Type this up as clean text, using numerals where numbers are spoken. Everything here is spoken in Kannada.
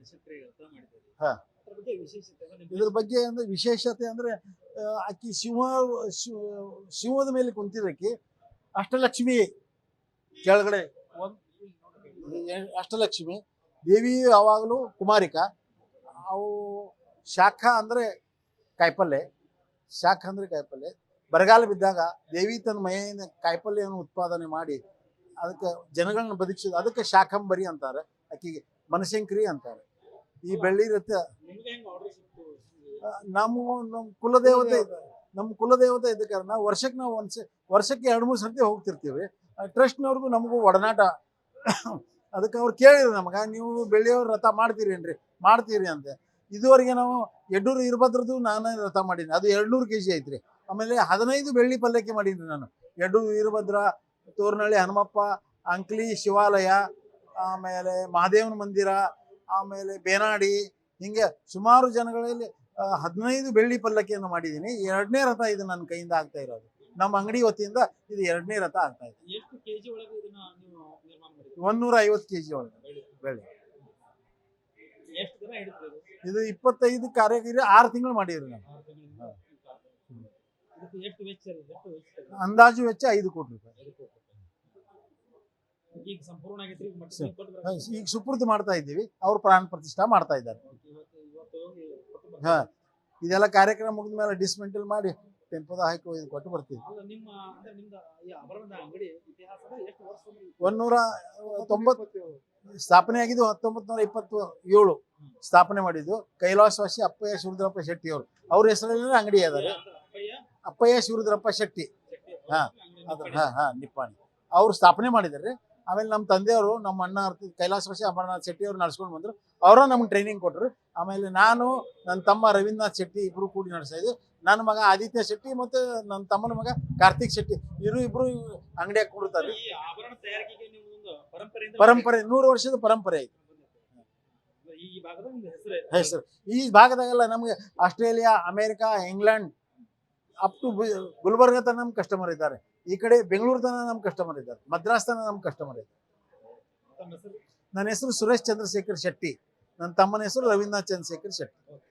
ನಕ್ಷತ್ರಿಗೆ ಅರ್ಥ ಮಾಡಿದ್ದಾರೆ. ಹಾ. ಅದ್ರ ಬಗ್ಗೆ ವಿಶೇಷತೆ ಅಂದ್ರೆ ಇದ್ರ ಬಗ್ಗೆ ಅಂದ್ರೆ ವಿಶೇಷತೆ ಅಂದ್ರೆ ಆಕಿ ಸಿಂಹದ ಮೇಲೆ ಕುಂತಿದ್ದಕ್ಕೆ ಅಷ್ಟಲಕ್ಷ್ಮಿ ಕೆಳಗಡೆ ಅಷ್ಟಲಕ್ಷ್ಮಿ ದೇವಿ ಯಾವಾಗಲೂ ಕುಮಾರಿಕ. ಅವು ಶಾಖ ಅಂದ್ರೆ ಕಾಯಿಪಲ್ಲೆ, ಶಾಖ ಅಂದ್ರೆ ಕಾಯಿಪಲ್ಲೆ. ಬರಗಾಲ ಬಿದ್ದಾಗ ದೇವಿ ತನ್ನ ಮೈಯಿಂದ ಕಾಯಿಪಲ್ಯವನ್ನು ಉತ್ಪಾದನೆ ಮಾಡಿ ಅದಕ್ಕೆ ಜನಗಳನ್ನ ಬದುಕಿಸಿದ, ಅದಕ್ಕೆ ಶಾಕಂಬರಿ ಅಂತಾರೆ. ಆಕಿಗೆ ಬನಶಂಕರಿ ಅಂತಾರೆ. ಈ ಬೆಳ್ಳಿ ರಥ ನಿಮ್ಗೆ ಹೆಂಗ್ ಆರ್ಡರ್ ಸಿಕ್ತು? ನಮ್ಮ ಕುಲದೇವತೆ, ನಮ್ಮ ಕುಲದೇವತೆ ಇದ್ದ ಕಾರಣ ವರ್ಷಕ್ಕೆ ನಾವು ವರ್ಷಕ್ಕೆ 2-3 ಸರ್ತಿ ಹೋಗ್ತಿರ್ತೀವಿ. ಟ್ರಸ್ಟ್ನವ್ರಿಗೂ ನಮಗೂ ಒಡನಾಟ. ಅದಕ್ಕೆ ಅವ್ರು ಕೇಳಿದ್ರು ನಮಗೆ, ನೀವು ಬೆಳ್ಳಿಯವ್ರ ರಥ ಮಾಡ್ತೀರೇನ್ರಿ? ಮಾಡ್ತೀರಿ ಅಂತ. ಇದುವರೆಗೆ ನಾವು ಯಡ್ಡೂರು ಇರ್ಭದ್ರದ್ದು ನಾನೇ ರಥ ಮಾಡೀನಿ, ಅದು 200 kg ಐತ್ರಿ. ಆಮೇಲೆ 15 ಬೆಳ್ಳಿ ಪಲ್ಲಕ್ಕಿ ಮಾಡೀನಿ ನಾನು. ಯಡ್ಡೂರು ವೀರಭದ್ರ, ತೋರನಹಳ್ಳಿ ಹನುಮಪ್ಪ, ಅಂಕ್ಲಿ ಶಿವಾಲಯ, ಆಮೇಲೆ ಮಹಾದೇವನ ಮಂದಿರ, ಆಮೇಲೆ ಬೇನಾಡಿ, ಹಿಂಗೆ ಸುಮಾರು ಜನಗಳಲ್ಲಿ 15 ಬೆಳ್ಳಿ ಪಲ್ಲಕ್ಕಿಯನ್ನು ಮಾಡಿದ್ದೀನಿ. 2ನೇ ರಥ ಇದು ನನ್ನ ಕೈಯಿಂದ ಆಗ್ತಾ ಇರೋದು. ನಮ್ಮ ಅಂಗಡಿ ವತಿಯಿಂದ ಇದು 2ನೇ ರಥ ಆಗ್ತಾ ಇದೆ. ಎಷ್ಟು ಕೆಜಿ ಒಳಗೆ ಇದನ್ನ ನೀವು ನಿರ್ಮಾಣ ಮಾಡಿದ್ರಿ? 150 kg ಒಳಗೆ ಬೆಳ್ಳಿ. ಎಷ್ಟು ದಿನ ಹಿಡಿತದೆ ಇದು? ಇದು 25 ಕಾರ್ಯಗಿರಿ 6 ತಿಂಗಳು ಮಾಡಿದ್ರಿ ನಾನು. 6 ತಿಂಗಳಿಂದ. ಇದಕ್ಕೆ ಎಷ್ಟು ವೆಚ್ಚ ಇದೆ? ಎಷ್ಟು ವೆಚ್ಚ? ಅಂದಾಜು ವೆಚ್ಚ 5 ಕೋಟಿ ರೂಪಾಯಿ. 5 ಕೋಟಿ ರೂಪಾಯಿ. ಈಗ ಸಂಪೂರ್ಣ ಆಗೈತ್ರಿ. ಈಗ ಮತ್ತೆ ಕೊಟ್ಟು ಬರ್ಬೇಕು. ಈಗ ಸುಪೂರ್ತಿ ಮಾಡ್ತಾ ಇದ್ದೀವಿ. ಅವ್ರು ಪ್ರಾಣ ಪ್ರತಿಷ್ಠಾ ಮಾಡ್ತಾ ಇದ್ದಾರೆ. ಇವತ್ತು ಹೋಗಿ ಕೊಟ್ಟು ಬರ್ಬೇಕು. ಹಾ, ಇದೆಲ್ಲ ಕಾರ್ಯಕ್ರಮ ಮುಗಿದ ಮೇಲೆ ಡಿಸ್ಮೆಂಟಲ್ ಮಾಡಿ ಟೆಂಪೋದ ಹಾಕಿ ಒಯ್ದು ಕೊಟ್ಟು ಬರ್ತೀವಿ. ಅಲ್ಲ, ನಿಮ್ಮ ಅಂದ್ರೆ ನಿಮ್ದು ಈ ಆಭರಣದ ಅಂಗಡಿ ಇತಿಹಾಸದ ಎಷ್ಟು ವರ್ಷ? 190 ಸ್ಥಾಪನೆ ಆಗಿದ್ದು 1927 ಸ್ಥಾಪನೆ ಮಾಡಿದ್ದು. ಕೈಲಾಸವಾಸಿ ಅಪ್ಪಯ್ಯ ಶಿವರುದ್ರಪ್ಪ ಶೆಟ್ಟಿ ಅವರು, ಅವ್ರ ಹೆಸರಲ್ಲಿ ಅಂಗಡಿ ಅದಾರೆ. ಅಪ್ಪಯ್ಯ ಶಿವರುದ್ರಪ್ಪ ಶೆಟ್ಟಿ. ಹಾ, ಅದ್ರ ಹಾ ನಿಪ್ಪಾಣಿ ಅವ್ರು ಸ್ಥಾಪನೆ ಮಾಡಿದ್ದಾರೆ. ಆಮೇಲೆ ನಮ್ಮ ತಂದೆಯವರು, ನಮ್ಮ ಅಣ್ಣ ಕೈಲಾಸವಾಸಿ ಅಮರನಾಥ್ ಶೆಟ್ಟಿ ಅವ್ರು ನಡ್ಸ್ಕೊಂಡು ಬಂದರು. ಅವರ ನಮ್ಗೆ ಟ್ರೈನಿಂಗ್ ಕೊಟ್ಟರು. ಆಮೇಲೆ ನಾನು, ನನ್ನ ತಮ್ಮ ರವೀಂದ್ರನಾಥ್ ಶೆಟ್ಟಿ ಇಬ್ರು ಕೂಡಿ ನಡೆಸ್ತಾ ಇದ್ವಿ. ನನ್ನ ಮಗ ಆದಿತ್ಯ ಶೆಟ್ಟಿ ಮತ್ತು ನನ್ನ ತಮ್ಮನ ಮಗ ಕಾರ್ತಿಕ್ ಶೆಟ್ಟಿ, ಇಬ್ರು ಅಂಗಡಿಯಾಗಿ ಕೂಡ್ತಾರೆ. ಈ ಆಭರಣ ತಯಾರಿಕೆಗೆ ನೀವು ಒಂದು ಪರಂಪರೆಯಿಂದ ಪರಂಪರೆ 100 ವರ್ಷದ ಪರಂಪರೆ ಐತಿ. ಈ ಭಾಗದ ಒಂದು ಹೆಸರು ಈ ಭಾಗದಾಗೆಲ್ಲ ನಮಗೆ Australia, America, England up to Gulbarga ತನ ನಮ್ಮ ಕಸ್ಟಮರ್ ಇದ್ದಾರೆ. ಈ ಕಡೆ ಬೆಂಗಳೂರು ತನ ನಮ್ಮ ಕಸ್ಟಮರ್ ಇದ್ದಾರೆ. ಮದ್ರಾಸ್ ತನ ನಮ್ಮ ಕಸ್ಟಮರ್ ಇದ್ದಾರೆ. ತಮ್ಮ ಹೆಸರು? ನನ್ನ ಹೆಸರು ಸುರೇಶ್ ಚಂದ್ರಶೇಖರ್ ಶೆಟ್ಟಿ. ನನ್ನ ತಮ್ಮನ ಹೆಸರು ರವೀಂದ್ರನಾಥ್ ಚಂದ್ರಶೇಖರ್ ಶೆಟ್ಟಿ.